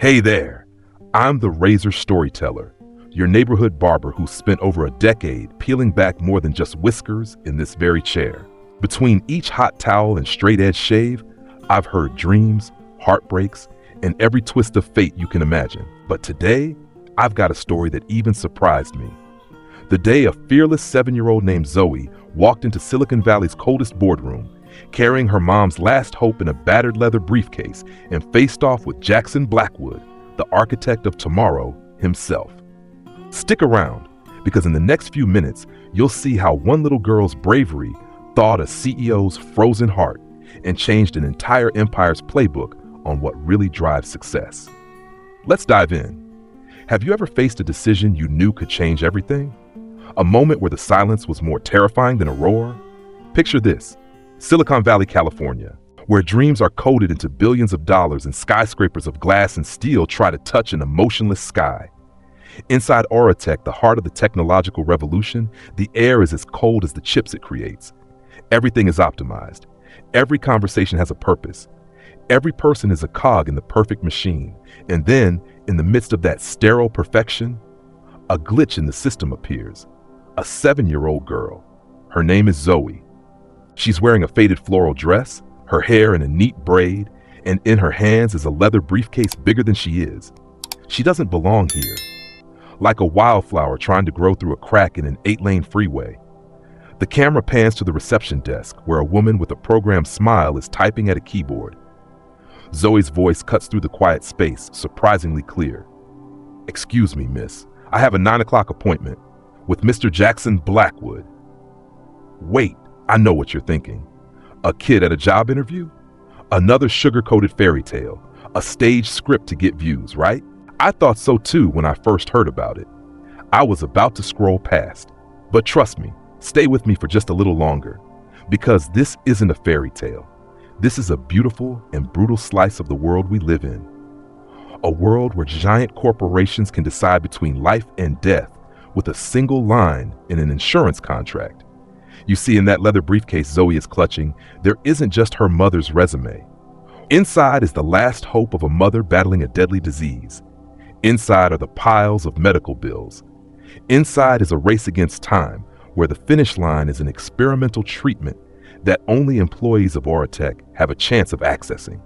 Hey there, I'm the Razor Storyteller, your neighborhood barber who spent over a decade peeling back more than just whiskers in this very chair. Between each hot towel and straight edge shave, I've heard dreams, heartbreaks, and every twist of fate you can imagine. But today, I've got a story that even surprised me. The day a fearless 7-year-old named Zoey walked into Silicon Valley's coldest boardroom, carrying her mom's last hope in a battered leather briefcase, and faced off with Jackson Blackwood, the architect of tomorrow himself. Stick around, because in the next few minutes, you'll see how one little girl's bravery thawed a CEO's frozen heart and changed an entire empire's playbook on what really drives success. Let's dive in. Have you ever faced a decision you knew could change everything? A moment where the silence was more terrifying than a roar? Picture this: Silicon Valley, California, where dreams are coded into billions of dollars and skyscrapers of glass and steel try to touch an emotionless sky. Inside Auratech, the heart of the technological revolution, the air is as cold as the chips it creates. Everything is optimized. Every conversation has a purpose. Every person is a cog in the perfect machine. And then, in the midst of that sterile perfection, a glitch in the system appears. A 7-year-old girl. Her name is Zoey. She's wearing a faded floral dress, her hair in a neat braid, and in her hands is a leather briefcase bigger than she is. She doesn't belong here. Like a wildflower trying to grow through a crack in an 8-lane freeway. The camera pans to the reception desk, where a woman with a programmed smile is typing at a keyboard. Zoey's voice cuts through the quiet space, surprisingly clear. "Excuse me, miss. I have a 9 o'clock appointment with Mr. Jackson Blackwood." Wait, I know what you're thinking. A kid at a job interview? Another sugar-coated fairy tale, a staged script to get views, right? I thought so too when I first heard about it. I was about to scroll past. But trust me, stay with me for just a little longer, because this isn't a fairy tale. This is a beautiful and brutal slice of the world we live in. A world where giant corporations can decide between life and death with a single line in an insurance contract. You see, in that leather briefcase Zoey is clutching, there isn't just her mother's resume. Inside is the last hope of a mother battling a deadly disease. Inside are the piles of medical bills. Inside is a race against time, where the finish line is an experimental treatment that only employees of Auratech have a chance of accessing.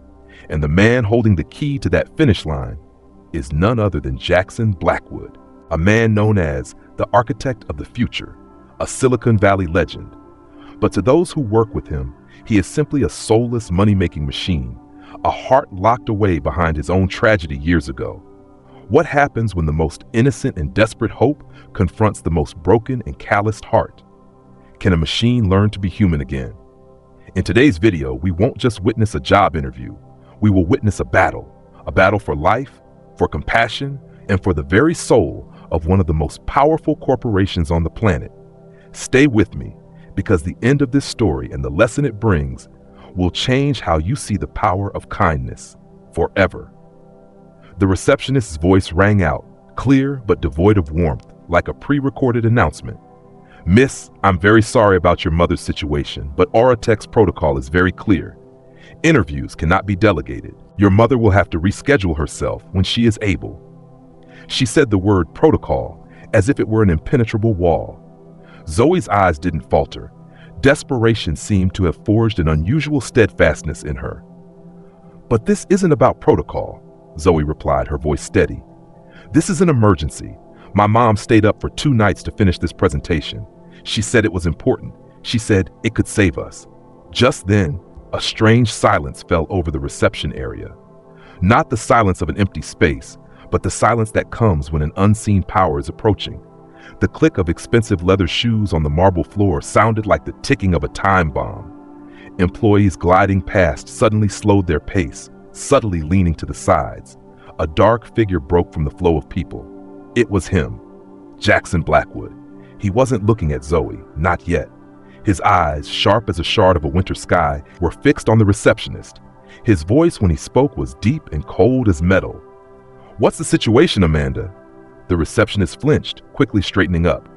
And the man holding the key to that finish line is none other than Jackson Blackwood, a man known as the architect of the future, a Silicon Valley legend. But to those who work with him, he is simply a soulless money-making machine, a heart locked away behind his own tragedy years ago. What happens when the most innocent and desperate hope confronts the most broken and calloused heart? Can a machine learn to be human again? In today's video, we won't just witness a job interview. We will witness a battle for life, for compassion, and for the very soul of one of the most powerful corporations on the planet. Stay with me, because the end of this story and the lesson it brings will change how you see the power of kindness forever. The receptionist's voice rang out, clear but devoid of warmth, like a pre-recorded announcement. "Miss, I'm very sorry about your mother's situation, but Auratech's protocol is very clear. Interviews cannot be delegated. Your mother will have to reschedule herself when she is able." She said the word protocol as if it were an impenetrable wall. Zoey's eyes didn't falter. Desperation seemed to have forged an unusual steadfastness in her. "But this isn't about protocol," Zoey replied, her voice steady. "This is an emergency. My mom stayed up for 2 nights to finish this presentation. She said it was important. She said it could save us." Just then, a strange silence fell over the reception area. Not the silence of an empty space, but the silence that comes when an unseen power is approaching. The click of expensive leather shoes on the marble floor sounded like the ticking of a time bomb. Employees gliding past suddenly slowed their pace, subtly leaning to the sides. A dark figure broke from the flow of people. It was him, Jackson Blackwood. He wasn't looking at Zoey, not yet. His eyes, sharp as a shard of a winter sky, were fixed on the receptionist. His voice when he spoke was deep and cold as metal. "What's the situation, Amanda?" The receptionist flinched, quickly straightening up.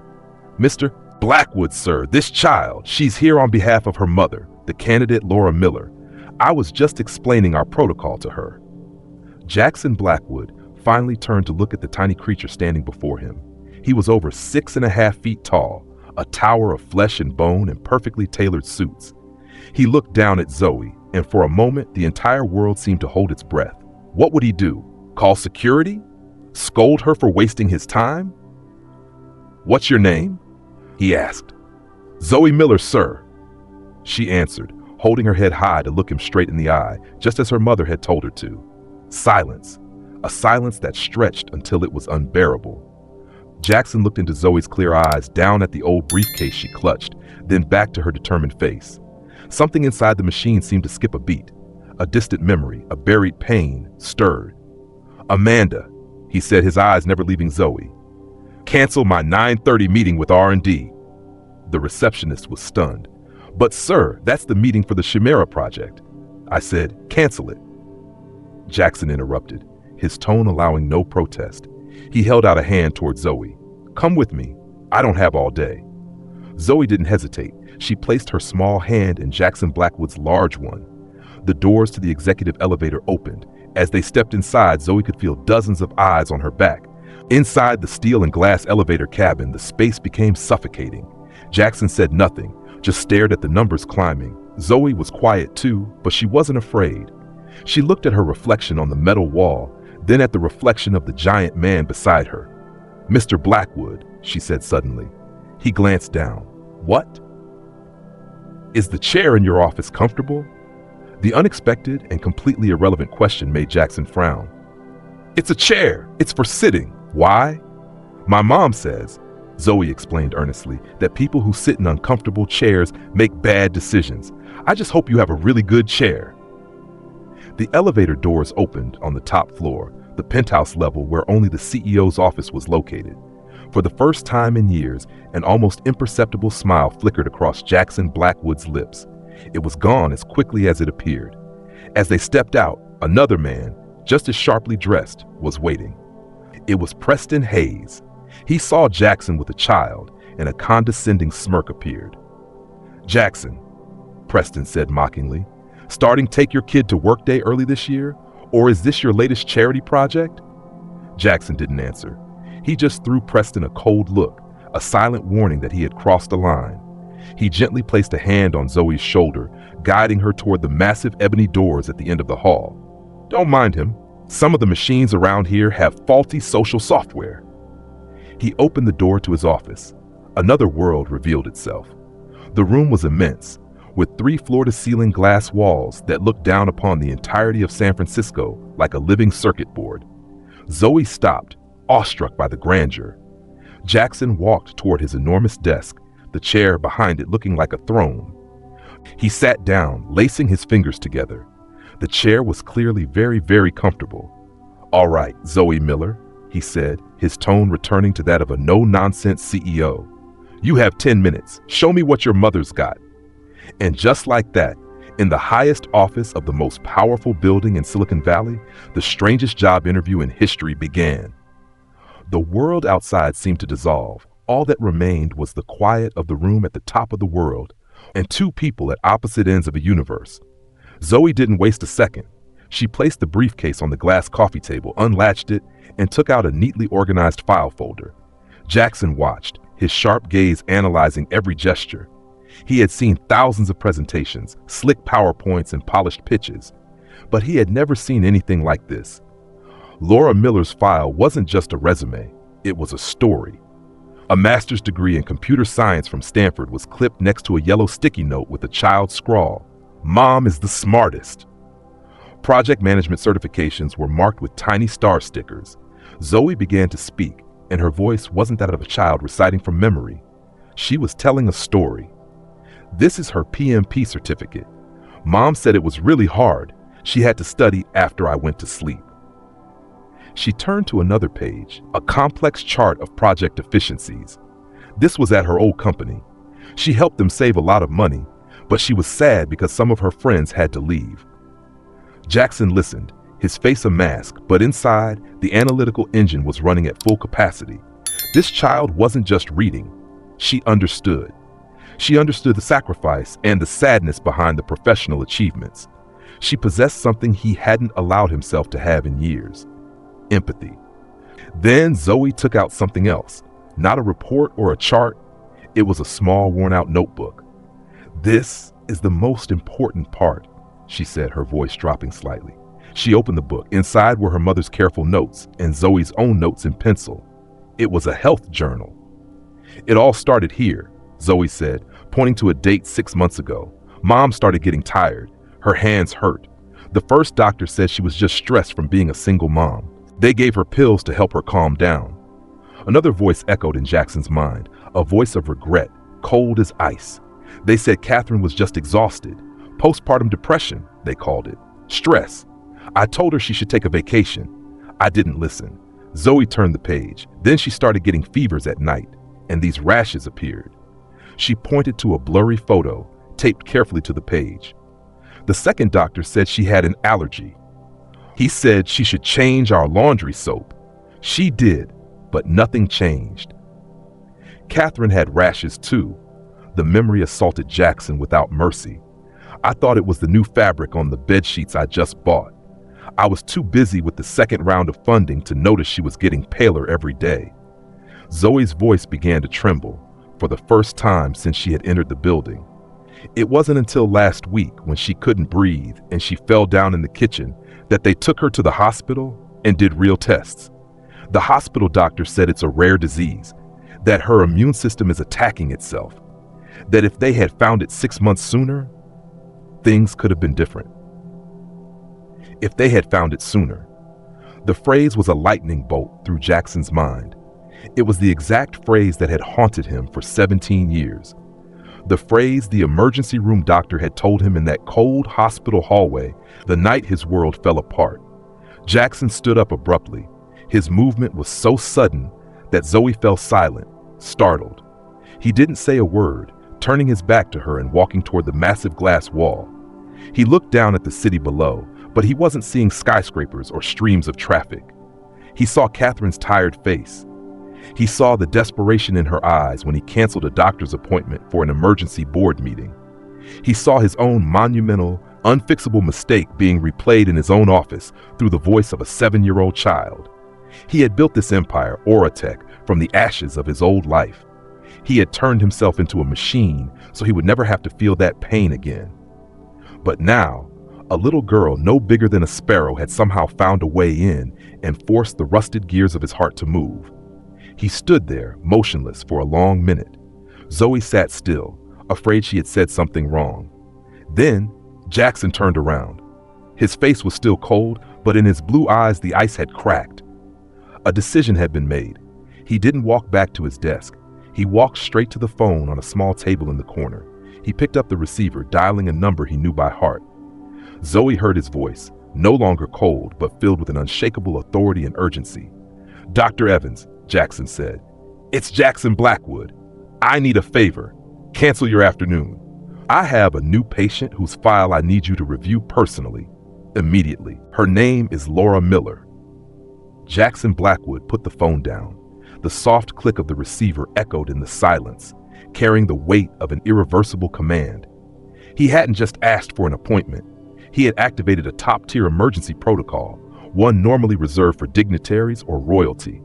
"Mr. Blackwood, sir, this child, she's here on behalf of her mother, the candidate Laura Miller. I was just explaining our protocol to her." Jackson Blackwood finally turned to look at the tiny creature standing before him. He was over 6.5 feet tall, a tower of flesh and bone in perfectly tailored suits. He looked down at Zoey, and for a moment the entire world seemed to hold its breath. What would he do? Call security? Scold her for wasting his time? "What's your name?" he asked. "Zoey Miller, sir," she answered, holding her head high to look him straight in the eye, just as her mother had told her to. Silence, a silence that stretched until it was unbearable. Jackson looked into Zoey's clear eyes, down at the old briefcase she clutched, then back to her determined face. Something inside the machine seemed to skip a beat. A distant memory, a buried pain, stirred. "Amanda," he said, his eyes never leaving Zoey. "Cancel my 9:30 meeting with R&D. The receptionist was stunned. "But sir, that's the meeting for the Chimera project." I said, "Cancel it." Jackson interrupted, his tone allowing no protest. He held out a hand toward Zoey. "Come with me. I don't have all day." Zoey didn't hesitate. She placed her small hand in Jackson Blackwood's large one. The doors to the executive elevator opened. As they stepped inside, Zoey could feel dozens of eyes on her back. Inside the steel and glass elevator cabin, the space became suffocating. Jackson said nothing, just stared at the numbers climbing. Zoey was quiet too, but she wasn't afraid. She looked at her reflection on the metal wall, then at the reflection of the giant man beside her. "Mr. Blackwood," she said suddenly. He glanced down. "What?" "Is the chair in your office comfortable?" The unexpected and completely irrelevant question made Jackson frown. "It's a chair. It's for sitting. Why?" "My mom says," Zoey explained earnestly, "that people who sit in uncomfortable chairs make bad decisions. I just hope you have a really good chair." The elevator doors opened on the top floor, the penthouse level where only the CEO's office was located. For the first time in years, an almost imperceptible smile flickered across Jackson Blackwood's lips. It was gone as quickly as it appeared. As they stepped out, another man, just as sharply dressed, was waiting. It was Preston Hayes. He saw Jackson with a child, and a condescending smirk appeared. "Jackson," Preston said mockingly, "starting Take Your Kid to Work Day early this year? Or is this your latest charity project?" Jackson didn't answer. He just threw Preston a cold look, a silent warning that he had crossed a line. He gently placed a hand on Zoey's shoulder, guiding her toward the massive ebony doors at the end of the hall. "Don't mind him. Some of the machines around here have faulty social software." He opened the door to his office. Another world revealed itself. The room was immense, with 3 floor-to-ceiling glass walls that looked down upon the entirety of San Francisco like a living circuit board. Zoey stopped, awestruck by the grandeur. Jackson walked toward his enormous desk, the chair behind it looking like a throne. He sat down, lacing his fingers together. The chair was clearly very, very comfortable. "All right, Zoey Miller," he said, his tone returning to that of a no-nonsense CEO. "You have 10 minutes. Show me what your mother's got." And just like that, in the highest office of the most powerful building in Silicon Valley, the strangest job interview in history began. The world outside seemed to dissolve. All that remained was the quiet of the room at the top of the world, and 2 people at opposite ends of a universe. Zoey didn't waste a second. She placed the briefcase on the glass coffee table, unlatched it, and took out a neatly organized file folder. Jackson watched, his sharp gaze analyzing every gesture. He had seen thousands of presentations, slick PowerPoints, and polished pitches, but he had never seen anything like this. Laura Miller's file wasn't just a resume, it was a story. A master's degree in computer science from Stanford was clipped next to a yellow sticky note with a child's scrawl, "Mom is the smartest." Project management certifications were marked with tiny star stickers. Zoey began to speak, and her voice wasn't that of a child reciting from memory. She was telling a story. "This is her PMP certificate. Mom said it was really hard. She had to study after I went to sleep." She turned to another page, a complex chart of project efficiencies. This was at her old company. She helped them save a lot of money, but she was sad because some of her friends had to leave. Jackson listened, his face a mask, but inside, the analytical engine was running at full capacity. This child wasn't just reading. She understood. She understood the sacrifice and the sadness behind the professional achievements. She possessed something he hadn't allowed himself to have in years: empathy. Then Zoey took out something else, not a report or a chart. It was a small, worn-out notebook. "This is the most important part," she said, her voice dropping slightly. She opened the book. Inside were her mother's careful notes and Zoey's own notes in pencil. It was a health journal. "It all started here," Zoey said, pointing to a date 6 months ago. "Mom started getting tired. Her hands hurt. The first doctor said she was just stressed from being a single mom. They gave her pills to help her calm down." Another voice echoed in Jackson's mind, a voice of regret, cold as ice. They said Catherine was just exhausted. Postpartum depression, they called it. Stress. I told her she should take a vacation. I didn't listen. Zoey turned the page. Then she started getting fevers at night, and these rashes appeared. She pointed to a blurry photo, taped carefully to the page. The second doctor said she had an allergy. He said she should change our laundry soap. She did, but nothing changed. Catherine had rashes too. The memory assaulted Jackson without mercy. "I thought it was the new fabric on the bed sheets I just bought. I was too busy with the second round of funding to notice she was getting paler every day." Zoey's voice began to tremble, for the first time since she had entered the building. It wasn't until last week, when she couldn't breathe and she fell down in the kitchen, that they took her to the hospital and did real tests. The hospital doctor said it's a rare disease, that her immune system is attacking itself, that if they had found it 6 months sooner, things could have been different. If they had found it sooner. The phrase was a lightning bolt through Jackson's mind. It was the exact phrase that had haunted him for 17 years. The phrase the emergency room doctor had told him in that cold hospital hallway the night his world fell apart. Jackson stood up abruptly. His movement was so sudden that Zoey fell silent, startled. He didn't say a word, turning his back to her and walking toward the massive glass wall. He looked down at the city below, but he wasn't seeing skyscrapers or streams of traffic. He saw Catherine's tired face. He saw the desperation in her eyes when he canceled a doctor's appointment for an emergency board meeting. He saw his own monumental, unfixable mistake being replayed in his own office through the voice of a 7-year-old child. He had built this empire, Oratech, from the ashes of his old life. He had turned himself into a machine so he would never have to feel that pain again. But now, a little girl no bigger than a sparrow had somehow found a way in and forced the rusted gears of his heart to move. He stood there, motionless, for a long minute. Zoey sat still, afraid she had said something wrong. Then, Jackson turned around. His face was still cold, but in his blue eyes the ice had cracked. A decision had been made. He didn't walk back to his desk. He walked straight to the phone on a small table in the corner. He picked up the receiver, dialing a number he knew by heart. Zoey heard his voice, no longer cold, but filled with an unshakable authority and urgency. "Dr. Evans," Jackson said. "It's Jackson Blackwood. I need a favor. Cancel your afternoon. I have a new patient whose file I need you to review personally, immediately. Her name is Laura Miller." Jackson Blackwood put the phone down. The soft click of the receiver echoed in the silence, carrying the weight of an irreversible command. He hadn't just asked for an appointment. He had activated a top-tier emergency protocol, one normally reserved for dignitaries or royalty.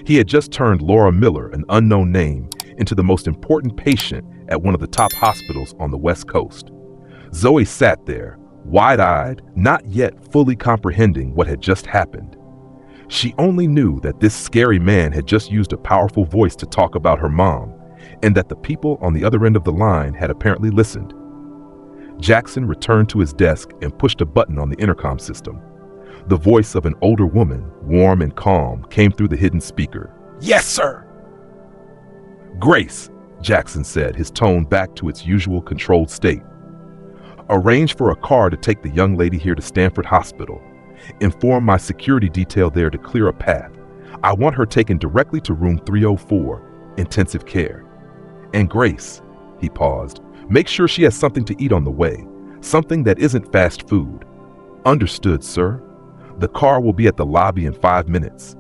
He had just turned Laura Miller, an unknown name, into the most important patient at one of the top hospitals on the West Coast. Zoey sat there, wide-eyed, not yet fully comprehending what had just happened. She only knew that this scary man had just used a powerful voice to talk about her mom, and that the people on the other end of the line had apparently listened. Jackson returned to his desk and pushed a button on the intercom system. The voice of an older woman, warm and calm, came through the hidden speaker. "Yes, sir." "Grace," Jackson said, his tone back to its usual controlled state. "Arrange for a car to take the young lady here to Stanford Hospital. Inform my security detail there to clear a path. I want her taken directly to room 304, intensive care. And Grace," he paused, "make sure she has something to eat on the way, something that isn't fast food." "Understood, sir. The car will be at the lobby in 5 minutes."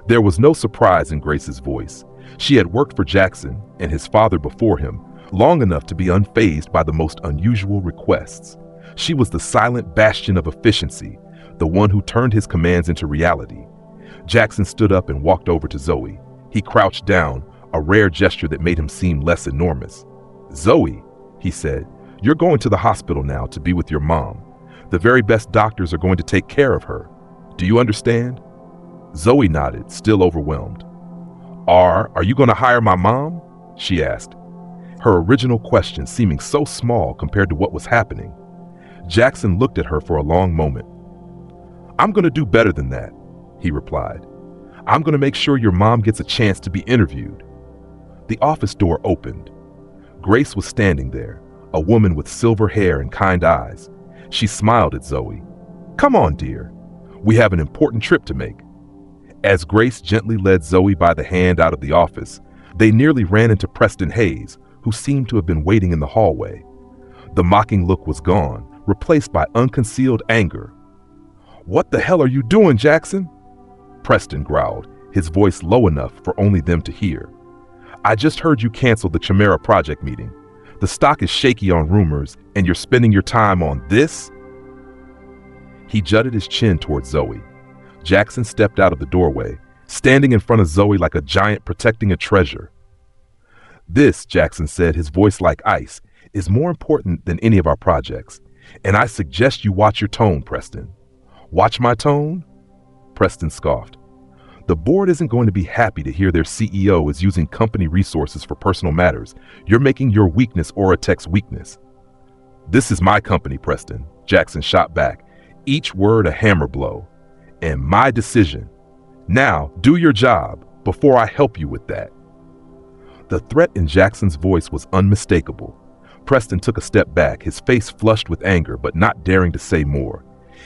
There was no surprise in Grace's voice. She had worked for Jackson and his father before him long enough to be unfazed by the most unusual requests. She was the silent bastion of efficiency, the one who turned his commands into reality. Jackson stood up and walked over to Zoey. He crouched down, a rare gesture that made him seem less enormous. "Zoey," he said, "you're going to the hospital now to be with your mom. The very best doctors are going to take care of her. Do you understand?" Zoey nodded, still overwhelmed. Are you going to hire my mom?" she asked, her original question seeming so small compared to what was happening. Jackson looked at her for a long moment. "I'm going to do better than that," he replied. "I'm going to make sure your mom gets a chance to be interviewed." The office door opened. Grace was standing there, a woman with silver hair and kind eyes. She smiled at Zoey. "Come on, dear. We have an important trip to make." As Grace gently led Zoey by the hand out of the office, they nearly ran into Preston Hayes, who seemed to have been waiting in the hallway. The mocking look was gone, replaced by unconcealed anger. "What the hell are you doing, Jackson?" Preston growled, his voice low enough for only them to hear. "I just heard you cancel the Chimera project meeting. The stock is shaky on rumors, and you're spending your time on this?" He jutted his chin towards Zoey. Jackson stepped out of the doorway, standing in front of Zoey like a giant protecting a treasure. "This," Jackson said, his voice like ice, "is more important than any of our projects, and I suggest you watch your tone, Preston." "Watch my tone?" Preston scoffed. "The board isn't going to be happy to hear their CEO is using company resources for personal matters. You're making your weakness Oratech's weakness." "This is my company, Preston," Jackson shot back, each word a hammer blow. "And my decision. Now, do your job before I help you with that." The threat in Jackson's voice was unmistakable. Preston took a step back, his face flushed with anger, but not daring to say more.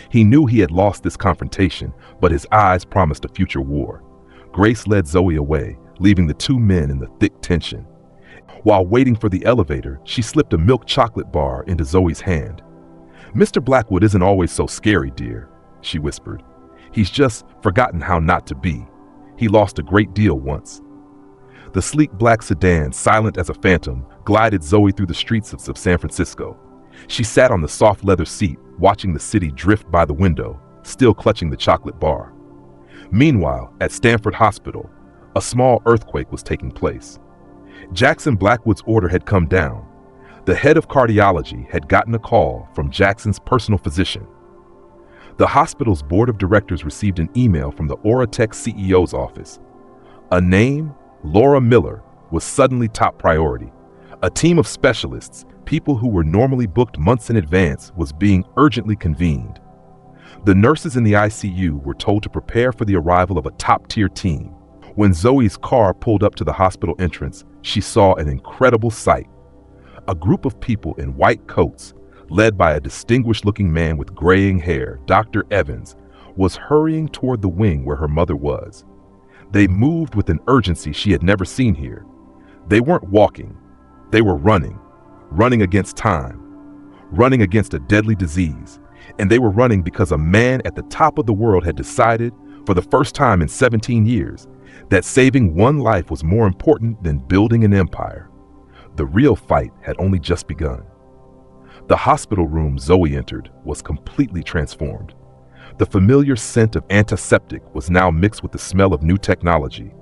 He knew he had lost this confrontation, but his eyes promised a future war. Grace led Zoey away, leaving the two men in the thick tension. While waiting for the elevator, she slipped a milk chocolate bar into Zoey's hand. "Mr. Blackwood isn't always so scary, dear," she whispered. "He's just forgotten how not to be. He lost a great deal once." The sleek black sedan, silent as a phantom, glided Zoey through the streets of San Francisco. She sat on the soft leather seat, watching the city drift by the window, still clutching the chocolate bar. Meanwhile, at Stanford Hospital, a small earthquake was taking place. Jackson Blackwood's order had come down. The head of cardiology had gotten a call from Jackson's personal physician. The hospital's board of directors received an email from the Oratech CEO's office. A name, Laura Miller, was suddenly top priority. A team of specialists, people who were normally booked months in advance, was being urgently convened. The nurses in the ICU were told to prepare for the arrival of a top-tier team. When Zoey's car pulled up to the hospital entrance, she saw an incredible sight. A group of people in white coats, led by a distinguished-looking man with graying hair, Dr. Evans, was hurrying toward the wing where her mother was. They moved with an urgency she had never seen here. They weren't walking. They were running against time, running against a deadly disease. And they were running because a man at the top of the world had decided, for the first time in 17 years, that saving one life was more important than building an empire. The real fight had only just begun. The hospital room Zoey entered was completely transformed. The familiar scent of antiseptic was now mixed with the smell of new technology.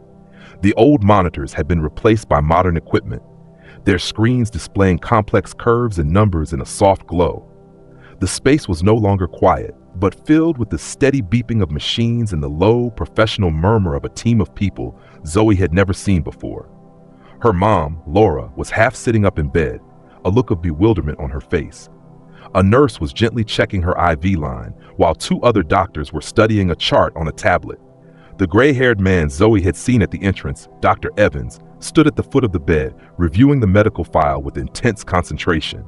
The old monitors had been replaced by modern equipment, their screens displaying complex curves and numbers in a soft glow. The space was no longer quiet, but filled with the steady beeping of machines and the low, professional murmur of a team of people Zoey had never seen before. Her mom, Laura, was half sitting up in bed, a look of bewilderment on her face. A nurse was gently checking her IV line, while two other doctors were studying a chart on a tablet. The gray-haired man Zoey had seen at the entrance, Dr. Evans, stood at the foot of the bed, reviewing the medical file with intense concentration.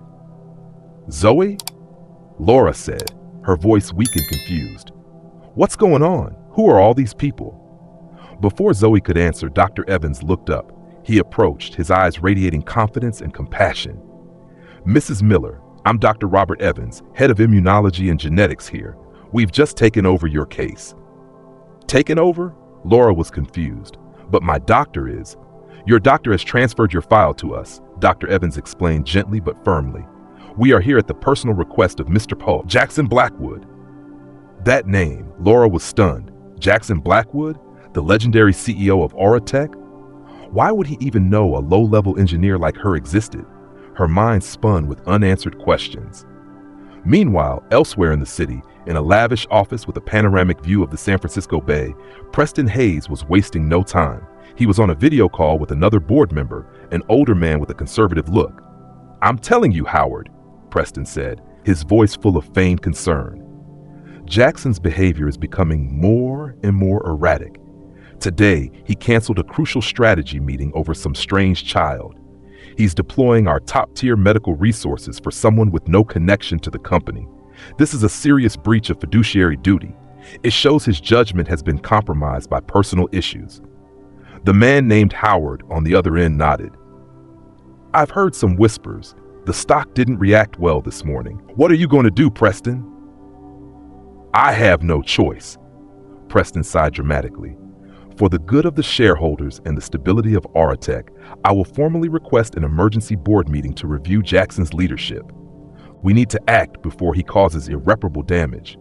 "Zoey?" Laura said, her voice weak and confused. "What's going on? Who are all these people?" Before Zoey could answer, Dr. Evans looked up. He approached, his eyes radiating confidence and compassion. "Mrs. Miller, I'm Dr. Robert Evans, head of immunology and genetics here. We've just taken over your case." "Taken over?" Laura was confused. "But my doctor is." "Your doctor has transferred your file to us," Dr. Evans explained gently but firmly. We are here at the personal request of Mr. Poe, Jackson Blackwood." That name, Laura was stunned. Jackson Blackwood, the legendary CEO of Auratech? Why would he even know a low-level engineer like her existed? Her mind spun with unanswered questions. Meanwhile, elsewhere in the city, in a lavish office with a panoramic view of the San Francisco Bay, Preston Hayes was wasting no time. He was on a video call with another board member, an older man with a conservative look. "I'm telling you, Howard," Preston said, his voice full of feigned concern. Jackson's behavior is becoming more and more erratic. Today, he canceled a crucial strategy meeting over some strange child. He's deploying our top-tier medical resources for someone with no connection to the company. This is a serious breach of fiduciary duty. It shows his judgment has been compromised by personal issues. The man named Howard on the other end nodded. "I've heard some whispers. The stock didn't react well this morning. What are you going to do, Preston?" "I have no choice," Preston sighed dramatically. "For the good of the shareholders and the stability of Auratech, I will formally request an emergency board meeting to review Jackson's leadership. We need to act before he causes irreparable damage."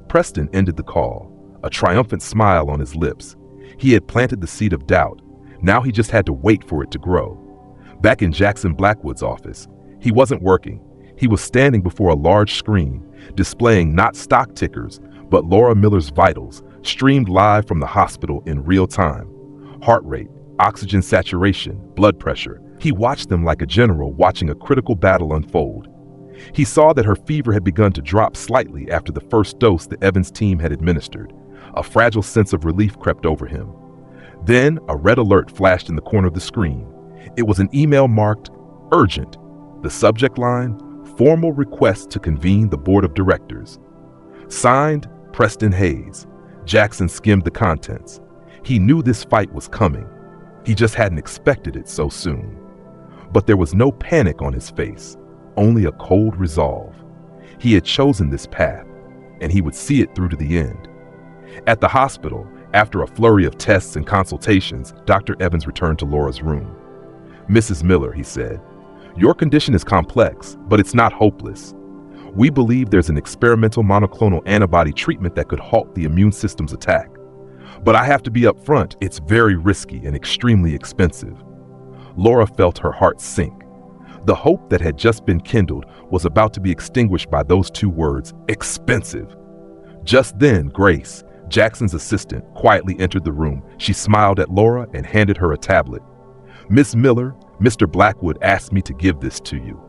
Preston ended the call, a triumphant smile on his lips. He had planted the seed of doubt. Now he just had to wait for it to grow. Back in Jackson Blackwood's office, he wasn't working. He was standing before a large screen, displaying not stock tickers, but Laura Miller's vitals, streamed live from the hospital in real time. Heart rate, oxygen saturation, blood pressure. He watched them like a general watching a critical battle unfold. He saw that her fever had begun to drop slightly after the first dose the Evans team had administered. A fragile sense of relief crept over him. Then a red alert flashed in the corner of the screen. It was an email marked "Urgent." The subject line, "Formal request to convene the board of directors." Signed, Preston Hayes. Jackson skimmed the contents. He knew this fight was coming. He just hadn't expected it so soon. But there was no panic on his face, only a cold resolve. He had chosen this path, and he would see it through to the end. At the hospital, after a flurry of tests and consultations, Dr. Evans returned to Laura's room. "Mrs. Miller," he said, "your condition is complex, but it's not hopeless. We believe there's an experimental monoclonal antibody treatment that could halt the immune system's attack. But I have to be upfront, it's very risky and extremely expensive." Laura felt her heart sink. The hope that had just been kindled was about to be extinguished by those two words, expensive. Just then, Grace, Jackson's assistant, quietly entered the room. She smiled at Laura and handed her a tablet. "Miss Miller, Mr. Blackwood asked me to give this to you."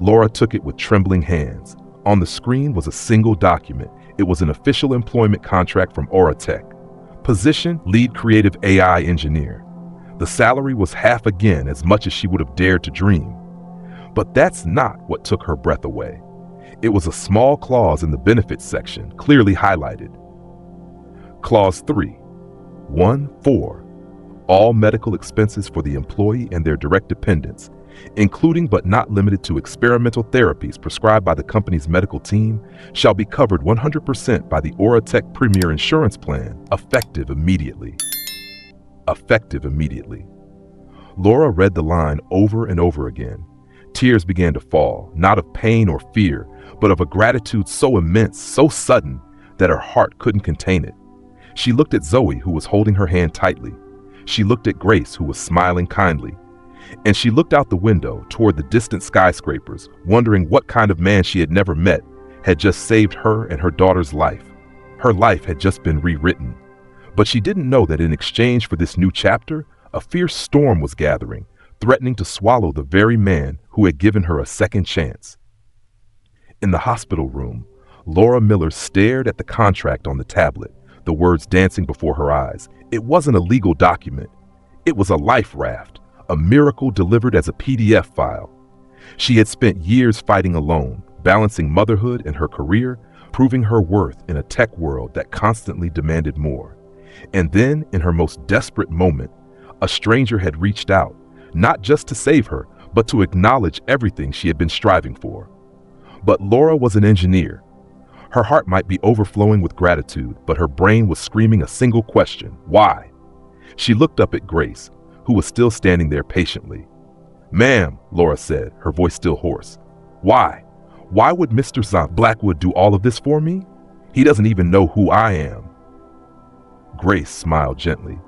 Laura took it with trembling hands. On the screen was a single document. It was an official employment contract from Auratech. Position, lead creative AI engineer. The salary was half again as much as she would have dared to dream. But that's not what took her breath away. It was a small clause in the benefits section, clearly highlighted. Clause 3. 1.4. All medical expenses for the employee and their direct dependents, including but not limited to experimental therapies prescribed by the company's medical team, shall be covered 100% by the Auratech Premier Insurance Plan, effective immediately. Effective immediately. Laura read the line over and over again. Tears began to fall, not of pain or fear, but of a gratitude so immense, so sudden, that her heart couldn't contain it. She looked at Zoey, who was holding her hand tightly. She looked at Grace, who was smiling kindly. And she looked out the window toward the distant skyscrapers, wondering what kind of man she had never met had just saved her and her daughter's life. Her life had just been rewritten. But she didn't know that in exchange for this new chapter, a fierce storm was gathering, threatening to swallow the very man who had given her a second chance. In the hospital room, Laura Miller stared at the contract on the tablet, the words dancing before her eyes. It wasn't a legal document. It was a life raft, a miracle delivered as a PDF file. She had spent years fighting alone, balancing motherhood and her career, proving her worth in a tech world that constantly demanded more. And then, in her most desperate moment, a stranger had reached out, not just to save her, but to acknowledge everything she had been striving for. But Laura was an engineer. Her heart might be overflowing with gratitude, but her brain was screaming a single question: why? She looked up at Grace, who was still standing there patiently. "Ma'am," Laura said, her voice still hoarse, Why? Why would Mr. Blackwood do all of this for me? He doesn't even know who I am. Grace smiled gently.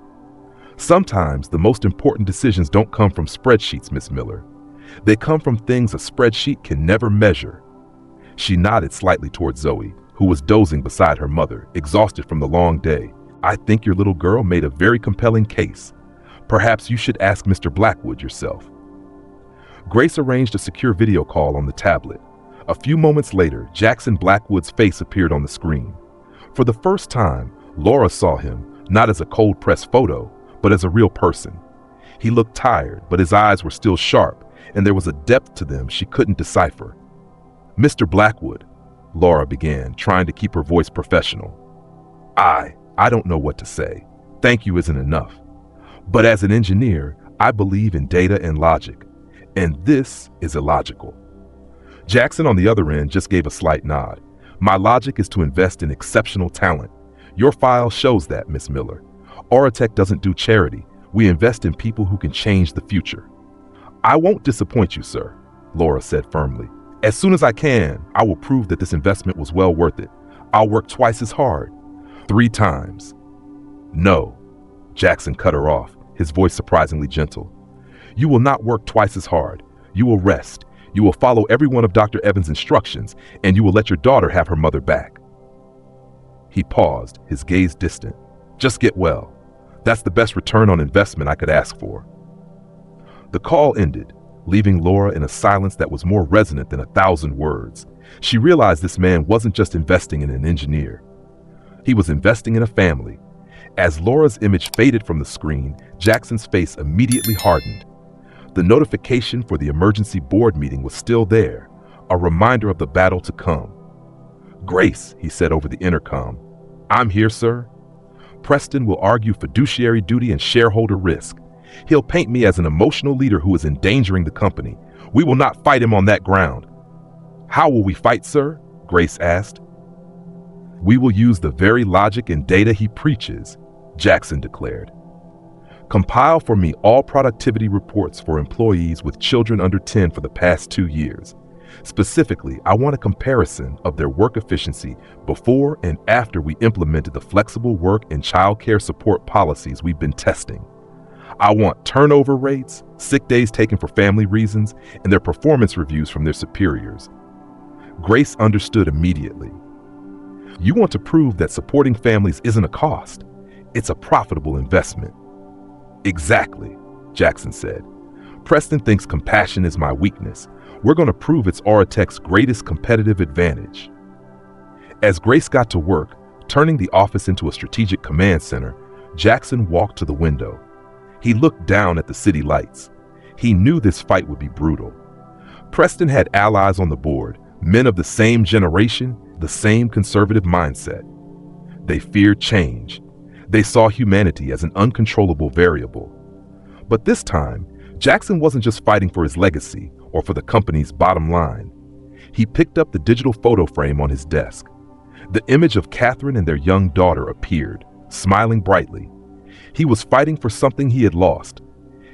Sometimes the most important decisions don't come from spreadsheets, Miss Miller. They come from things a spreadsheet can never measure. She nodded slightly toward Zoey, who was dozing beside her mother, exhausted from the long day. I think your little girl made a very compelling case. Perhaps you should ask Mr. Blackwood yourself. Grace arranged a secure video call on the tablet. A few moments later, Jackson Blackwood's face appeared on the screen. For the first time, Laura saw him, not as a cold-pressed photo, but as a real person. He looked tired, but his eyes were still sharp, and there was a depth to them she couldn't decipher. Mr. Blackwood, Laura began, trying to keep her voice professional. I don't know what to say. Thank you isn't enough. But as an engineer, I believe in data and logic, and this is illogical. Jackson on the other end just gave a slight nod. My logic is to invest in exceptional talent. Your file shows that, Miss Miller. Auratech doesn't do charity. We invest in people who can change the future. I won't disappoint you, sir, Laura said firmly. As soon as I can, I will prove that this investment was well worth it. I'll work twice as hard. 3 times. No, Jackson cut her off, his voice surprisingly gentle. You will not work twice as hard. You will rest. You will follow every one of Dr. Evans' instructions, and you will let your daughter have her mother back. He paused, his gaze distant. Just get well. That's the best return on investment I could ask for. The call ended, leaving Laura in a silence that was more resonant than 1,000 words. She realized this man wasn't just investing in an engineer. He was investing in a family. As Laura's image faded from the screen, Jackson's face immediately hardened. The notification for the emergency board meeting was still there, a reminder of the battle to come. Grace, he said over the intercom. I'm here, sir. Preston will argue fiduciary duty and shareholder risk. He'll paint me as an emotional leader who is endangering the company. We will not fight him on that ground. How will we fight, sir? Grace asked. We will use the very logic and data he preaches, Jackson declared. Compile for me all productivity reports for employees with children under 10 for the past 2 years. Specifically, I want a comparison of their work efficiency before and after we implemented the flexible work and child care support policies we've been testing. I want turnover rates, sick days taken for family reasons, and their performance reviews from their superiors. Grace understood immediately. You want to prove that supporting families isn't a cost. It's a profitable investment. Exactly, Jackson said. Preston thinks compassion is my weakness. We're going to prove it's Auratech's greatest competitive advantage. As Grace got to work, turning the office into a strategic command center, Jackson walked to the window. He looked down at the city lights. He knew this fight would be brutal. Preston had allies on the board, men of the same generation, the same conservative mindset. They feared change. They saw humanity as an uncontrollable variable. But this time, Jackson wasn't just fighting for his legacy or for the company's bottom line. He picked up the digital photo frame on his desk. The image of Catherine and their young daughter appeared, smiling brightly. He was fighting for something he had lost.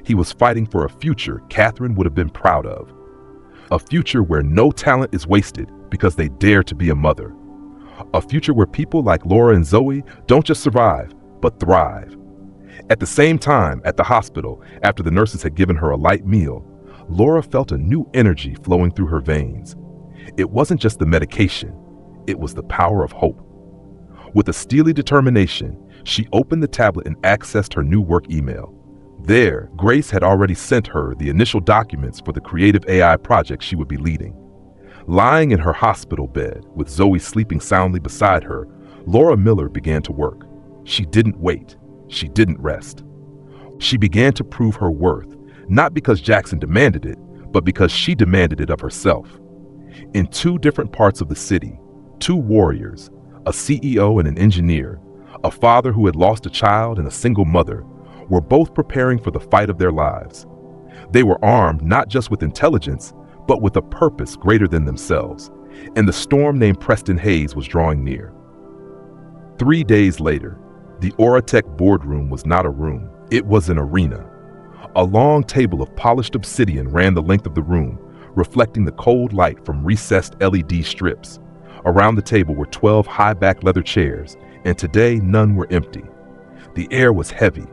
He was fighting for a future Catherine would have been proud of. A future where no talent is wasted because they dare to be a mother. A future where people like Laura and Zoey don't just survive, but thrive. At the same time, at the hospital, after the nurses had given her a light meal, Laura felt a new energy flowing through her veins. It wasn't just the medication, it was the power of hope. With a steely determination, she opened the tablet and accessed her new work email. There, Grace had already sent her the initial documents for the creative AI project she would be leading. Lying in her hospital bed, with Zoey sleeping soundly beside her, Laura Miller began to work. She didn't wait. She didn't rest. She began to prove her worth, not because Jackson demanded it, but because she demanded it of herself. In 2 different parts of the city, 2 warriors, a CEO and an engineer, a father who had lost a child and a single mother, were both preparing for the fight of their lives. They were armed not just with intelligence, but with a purpose greater than themselves, and the storm named Preston Hayes was drawing near. 3 days later, the Auratech boardroom was not a room, it was an arena. A long table of polished obsidian ran the length of the room, reflecting the cold light from recessed LED strips. Around the table were 12 high-back leather chairs, and today none were empty. The air was heavy,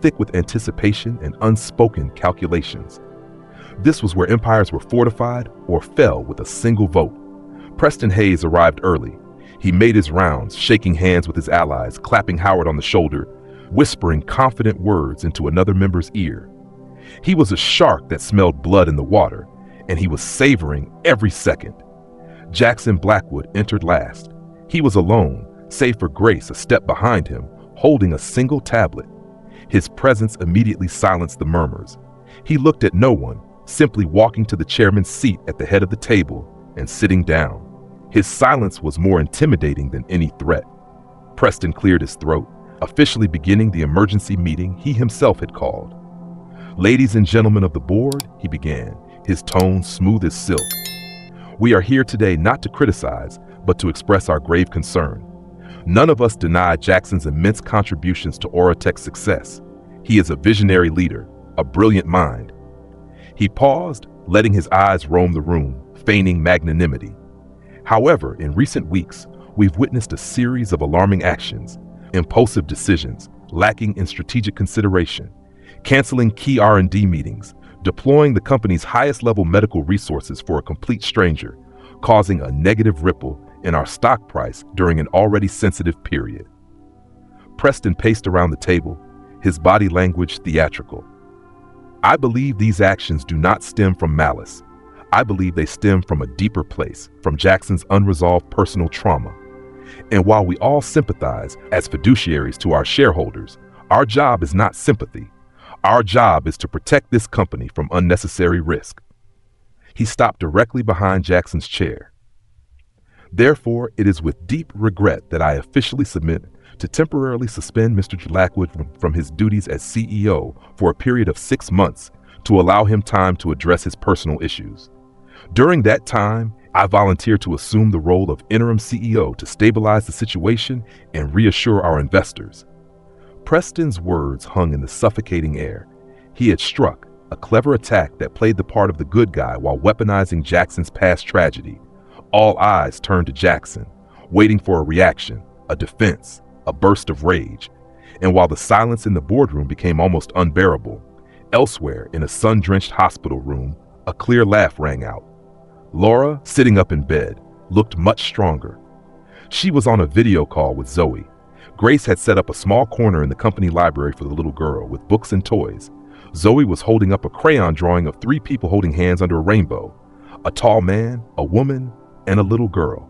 thick with anticipation and unspoken calculations. This was where empires were fortified or fell with a single vote. Preston Hayes arrived early. He made his rounds, shaking hands with his allies, clapping Howard on the shoulder, whispering confident words into another member's ear. He was a shark that smelled blood in the water, and he was savoring every second. Jackson Blackwood entered last. He was alone, save for Grace a step behind him, holding a single tablet. His presence immediately silenced the murmurs. He looked at no one, simply walking to the chairman's seat at the head of the table and sitting down. His silence was more intimidating than any threat. Preston cleared his throat, officially beginning the emergency meeting he himself had called. "Ladies and gentlemen of the board," he began, his tone smooth as silk. "We are here today not to criticize, but to express our grave concern. None of us deny Jackson's immense contributions to Oratech's success. He is a visionary leader, a brilliant mind." He paused, letting his eyes roam the room, feigning magnanimity. However, in recent weeks, we've witnessed a series of alarming actions, impulsive decisions, lacking in strategic consideration, canceling key R&D meetings, deploying the company's highest-level medical resources for a complete stranger, causing a negative ripple in our stock price during an already sensitive period. Preston paced around the table, his body language theatrical. "I believe these actions do not stem from malice. I believe they stem from a deeper place, from Jackson's unresolved personal trauma. And while we all sympathize as fiduciaries to our shareholders, our job is not sympathy. Our job is to protect this company from unnecessary risk." He stopped directly behind Jackson's chair. "Therefore, it is with deep regret that I officially submit to temporarily suspend Mr. Blackwood from his duties as CEO for a period of 6 months to allow him time to address his personal issues. During that time, I volunteer to assume the role of interim CEO to stabilize the situation and reassure our investors." Preston's words hung in the suffocating air. He had struck a clever attack that played the part of the good guy while weaponizing Jackson's past tragedy. All eyes turned to Jackson, waiting for a reaction, a defense, a burst of rage. And while the silence in the boardroom became almost unbearable, elsewhere in a sun-drenched hospital room, a clear laugh rang out. Laura, sitting up in bed, looked much stronger. She was on a video call with Zoey. Grace had set up a small corner in the company library for the little girl with books and toys. Zoey was holding up a crayon drawing of 3 people holding hands under a rainbow: a tall man, a woman, and a little girl.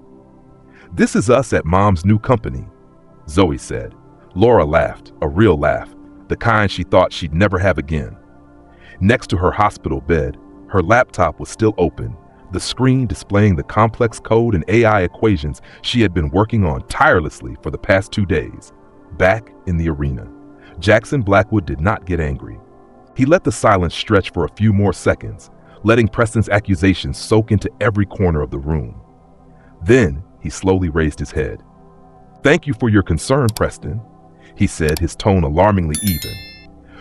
"This is us at Mom's new company," Zoey said. Laura laughed, a real laugh, the kind she thought she'd never have again. Next to her hospital bed, her laptop was still open, the screen displaying the complex code and AI equations she had been working on tirelessly for the past 2 days. Back in the arena, Jackson Blackwood did not get angry. He let the silence stretch for a few more seconds, letting Preston's accusations soak into every corner of the room. Then he slowly raised his head. "Thank you for your concern, Preston," he said, his tone alarmingly even.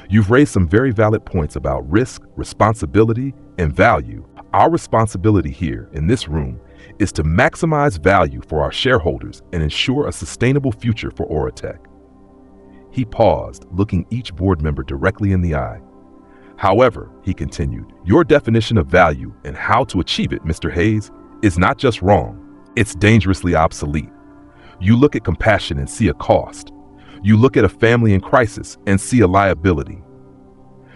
"You've raised some very valid points about risk, responsibility, and value. Our responsibility here in this room is to maximize value for our shareholders and ensure a sustainable future for Oratech." He paused, looking each board member directly in the eye. "However," he continued, "your definition of value and how to achieve it, Mr. Hayes, is not just wrong, it's dangerously obsolete. You look at compassion and see a cost. You look at a family in crisis and see a liability."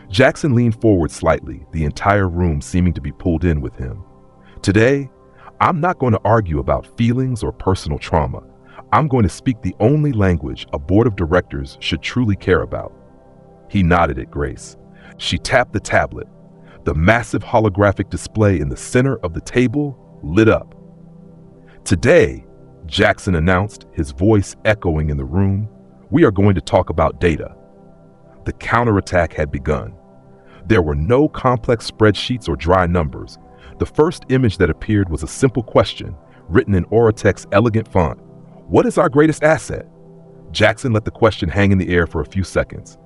Jackson leaned forward slightly, the entire room seeming to be pulled in with him. "Today, I'm not going to argue about feelings or personal trauma. I'm going to speak the only language a board of directors should truly care about." He nodded at Grace. She tapped the tablet. The massive holographic display in the center of the table lit up. "Today," Jackson announced, his voice echoing in the room, "we are going to talk about data." The counterattack had begun. There were no complex spreadsheets or dry numbers. The first image that appeared was a simple question, written in Oratech's elegant font. "What is our greatest asset?" Jackson let the question hang in the air for a few seconds.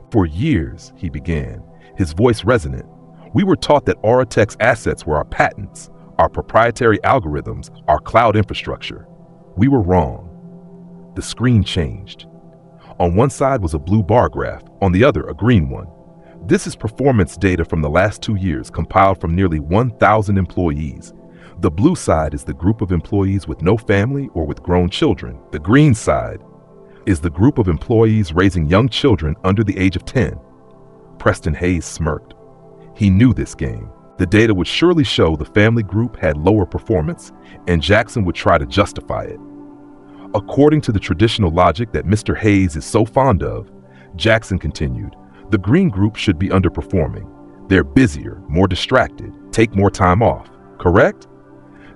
"For years," he began, his voice resonant, We were taught that Auratech's assets were our patents, our proprietary algorithms, our cloud infrastructure. We were wrong. The screen changed. On one side was a blue bar graph, on the other a green one. This is performance data from the last 2 years compiled from nearly 1,000 employees. The blue side is the group of employees with no family or with grown children. The green side is the group of employees raising young children under the age of 10. Preston Hayes smirked. He knew this game. The data would surely show the family group had lower performance, and Jackson would try to justify it. According to the traditional logic that Mr. Hayes is so fond of, Jackson continued, the green group should be underperforming. They're busier, more distracted, take more time off, correct?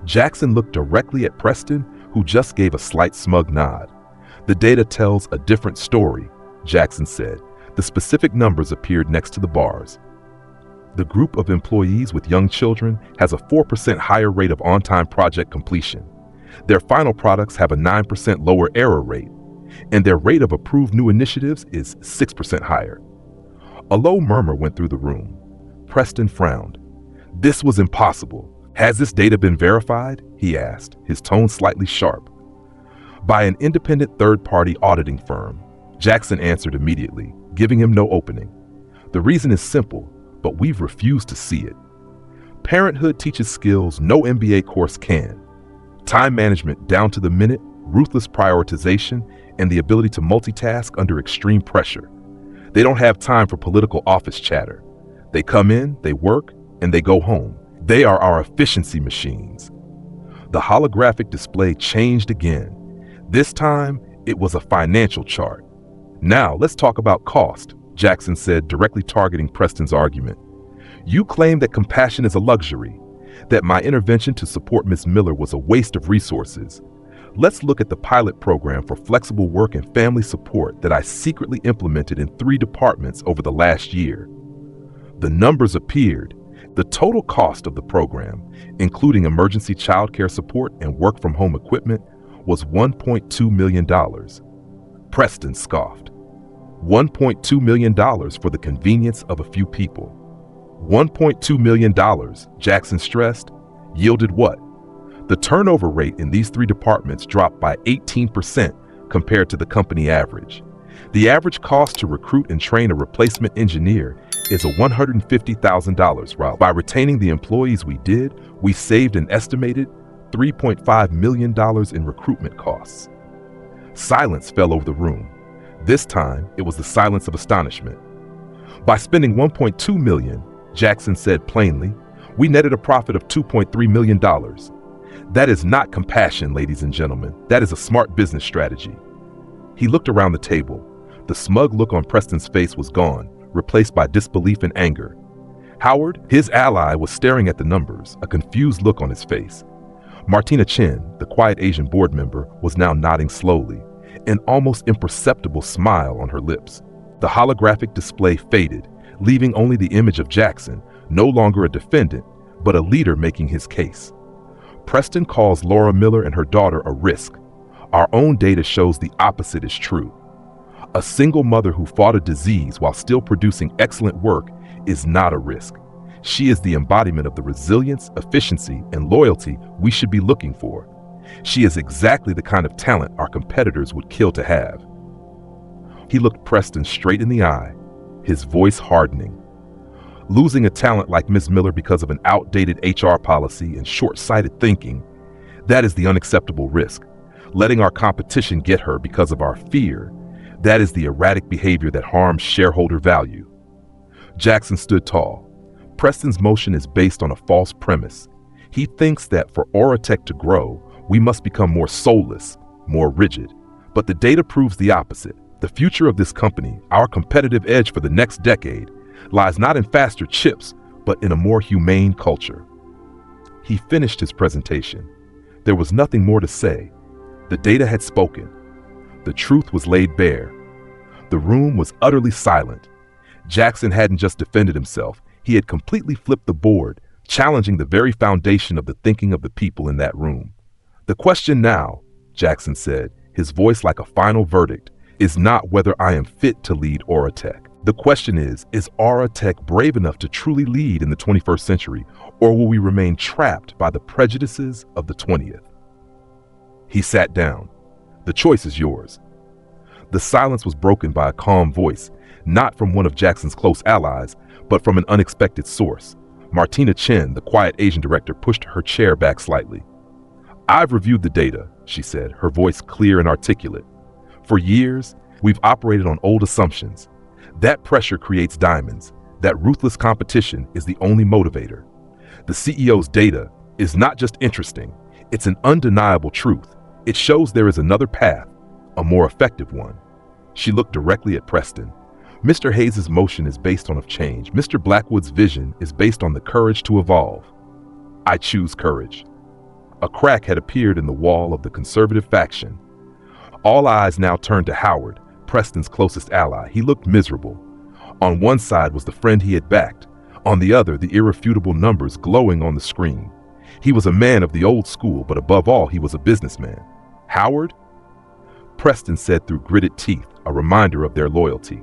Jackson looked directly at Preston, who just gave a slight smug nod. The data tells a different story, Jackson said. The specific numbers appeared next to the bars. The group of employees with young children has a 4% higher rate of on-time project completion. Their final products have a 9% lower error rate, and their rate of approved new initiatives is 6% higher. A low murmur went through the room. Preston frowned. This was impossible. Has this data been verified? He asked, his tone slightly sharp. By an independent third-party auditing firm, Jackson answered immediately, giving him no opening. The reason is simple, but we've refused to see it. Parenthood teaches skills no MBA course can. Time management down to the minute, ruthless prioritization, and the ability to multitask under extreme pressure. They don't have time for political office chatter. They come in, they work, and they go home. They are our efficiency machines. The holographic display changed again. This time, it was a financial chart. Now, let's talk about cost, Jackson said, directly targeting Preston's argument. You claim that compassion is a luxury, that my intervention to support Ms. Miller was a waste of resources. Let's look at the pilot program for flexible work and family support that I secretly implemented in 3 departments over the last year. The numbers appeared. The total cost of the program, including emergency childcare support and work-from-home equipment, was $1.2 million. Preston scoffed. $1.2 million for the convenience of a few people. $1.2 million, Jackson stressed, yielded what? The turnover rate in these 3 departments dropped by 18% compared to the company average. The average cost to recruit and train a replacement engineer is $150,000 route. By retaining the employees we did, we saved an estimated $3.5 million in recruitment costs. Silence fell over the room. This time, it was the silence of astonishment. By spending $1.2 million, Jackson said plainly, we netted a profit of $2.3 million. That is not compassion, ladies and gentlemen. That is a smart business strategy. He looked around the table. The smug look on Preston's face was gone, replaced by disbelief and anger. Howard, his ally, was staring at the numbers, a confused look on his face. Martina Chen, the quiet Asian board member, was now nodding slowly, an almost imperceptible smile on her lips. The holographic display faded, leaving only the image of Jackson, no longer a defendant, but a leader making his case. Preston calls Laura Miller and her daughter a risk. Our own data shows the opposite is true. A single mother who fought a disease while still producing excellent work is not a risk. She is the embodiment of the resilience, efficiency, and loyalty we should be looking for. She is exactly the kind of talent our competitors would kill to have. He looked Preston straight in the eye, his voice hardening. Losing a talent like Ms. Miller because of an outdated HR policy and short-sighted thinking, that is the unacceptable risk. Letting our competition get her because of our fear, that is the erratic behavior that harms shareholder value. Jackson stood tall. Preston's motion is based on a false premise. He thinks that for Auratech to grow, we must become more soulless, more rigid. But the data proves the opposite. The future of this company, our competitive edge for the next decade, lies not in faster chips, but in a more humane culture. He finished his presentation. There was nothing more to say. The data had spoken. The truth was laid bare. The room was utterly silent. Jackson hadn't just defended himself, he had completely flipped the board, challenging the very foundation of the thinking of the people in that room. The question now, Jackson said, his voice like a final verdict, is not whether I am fit to lead Auratech, The question is Aura Tech brave enough to truly lead in the 21st century, or will we remain trapped by the prejudices of the 20th? He sat down. The choice is yours. The silence was broken by a calm voice, not from one of Jackson's close allies, but from an unexpected source. Martina Chen, the quiet Asian director, pushed her chair back slightly. I've reviewed the data, she said, her voice clear and articulate. For years, we've operated on old assumptions. That pressure creates diamonds. That ruthless competition is the only motivator. The CEO's data is not just interesting, it's an undeniable truth. It shows there is another path, a more effective one. She looked directly at Preston. Mr. Hayes' motion is based on change. Mr. Blackwood's vision is based on the courage to evolve. I choose courage. A crack had appeared in the wall of the conservative faction. All eyes now turned to Howard, Preston's closest ally. He looked miserable. On one side was the friend he had backed. On the other, the irrefutable numbers glowing on the screen. He was a man of the old school, but above all, he was a businessman. Howard? Preston said through gritted teeth, a reminder of their loyalty.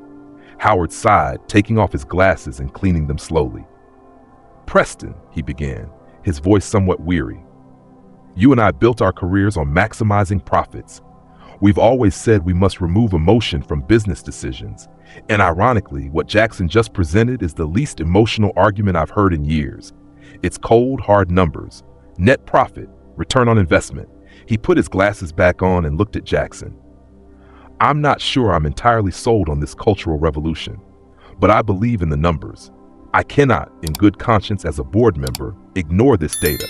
Howard sighed, taking off his glasses and cleaning them slowly. Preston, he began, his voice somewhat weary. You and I built our careers on maximizing profits. We've always said we must remove emotion from business decisions. And ironically, what Jackson just presented is the least emotional argument I've heard in years. It's cold, hard numbers. Net profit, return on investment. He put his glasses back on and looked at Jackson. I'm not sure I'm entirely sold on this cultural revolution, but I believe in the numbers. I cannot, in good conscience as a board member, ignore this data.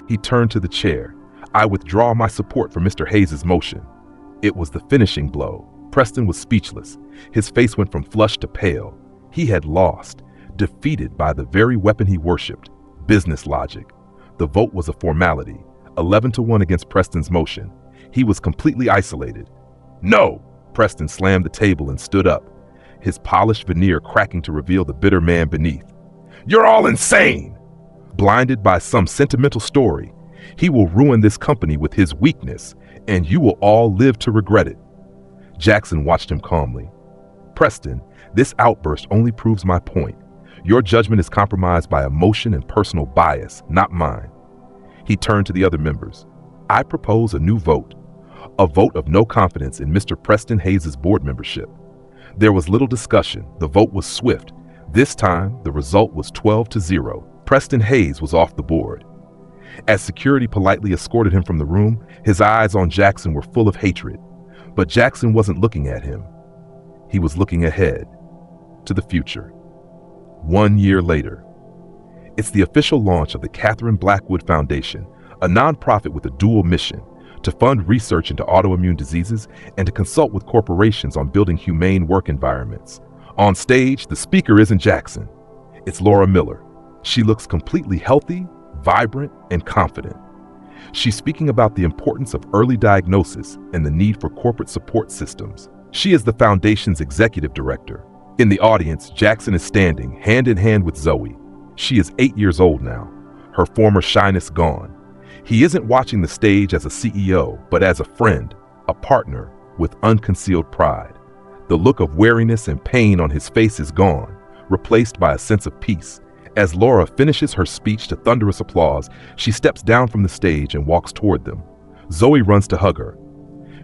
He turned to the chair. I withdraw my support for Mr. Hayes' motion. It was the finishing blow. Preston was speechless. His face went from flushed to pale. He had lost, defeated by the very weapon he worshipped, business logic. The vote was a formality, 11-1 against Preston's motion. He was completely isolated. No! Preston slammed the table and stood up, his polished veneer cracking to reveal the bitter man beneath. You're all insane! Blinded by some sentimental story, he will ruin this company with his weakness, and you will all live to regret it. Jackson watched him calmly. Preston, this outburst only proves my point. Your judgment is compromised by emotion and personal bias, not mine. He turned to the other members. I propose a new vote. A vote of no confidence in Mr. Preston Hayes' board membership. There was little discussion. The vote was swift. This time, the result was 12-0. Preston Hayes was off the board. As security politely escorted him from the room, his eyes on Jackson were full of hatred. But Jackson wasn't looking at him. He was looking ahead, to the future. 1 year later. It's the official launch of the Catherine Blackwood Foundation, a nonprofit with a dual mission: to fund research into autoimmune diseases and to consult with corporations on building humane work environments. On stage, the speaker isn't Jackson. It's Laura Miller. She looks completely healthy, vibrant, and confident. She's speaking about the importance of early diagnosis and the need for corporate support systems. She is the foundation's executive director. In the audience, Jackson is standing hand in hand with Zoey. She is 8 years old now, her former shyness gone. He isn't watching the stage as a CEO, but as a friend, a partner with unconcealed pride. The look of weariness and pain on his face is gone, replaced by a sense of peace. As Laura finishes her speech to thunderous applause, she steps down from the stage and walks toward them. Zoey runs to hug her.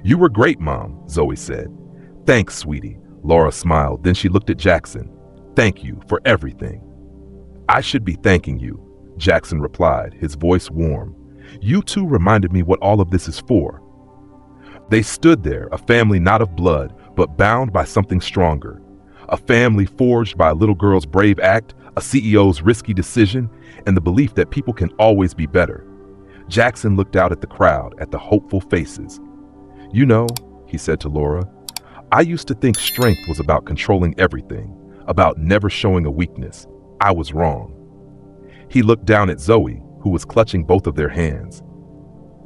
You were great, Mom, Zoey said. Thanks, sweetie, Laura smiled. Then she looked at Jackson. Thank you for everything. I should be thanking you, Jackson replied, his voice warm. You two reminded me what all of this is for. They stood there, a family not of blood, but bound by something stronger. A family forged by a little girl's brave act, a CEO's risky decision, and the belief that people can always be better. Jackson looked out at the crowd, at the hopeful faces. You know, he said to Laura, I used to think strength was about controlling everything, about never showing a weakness. I was wrong. He looked down at Zoey, who was clutching both of their hands.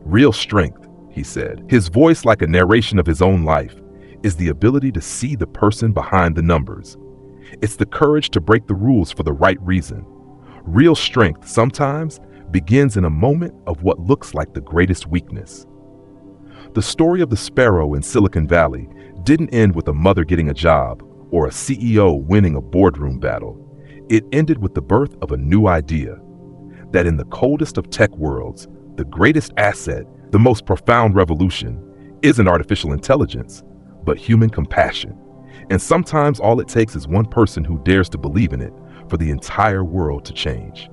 Real strength, he said, his voice like a narration of his own life, is the ability to see the person behind the numbers. It's the courage to break the rules for the right reason. Real strength sometimes begins in a moment of what looks like the greatest weakness. The story of the sparrow in Silicon Valley didn't end with a mother getting a job or a CEO winning a boardroom battle. It ended with the birth of a new idea, that in the coldest of tech worlds, the greatest asset, the most profound revolution, isn't artificial intelligence, but human compassion. And sometimes all it takes is one person who dares to believe in it for the entire world to change.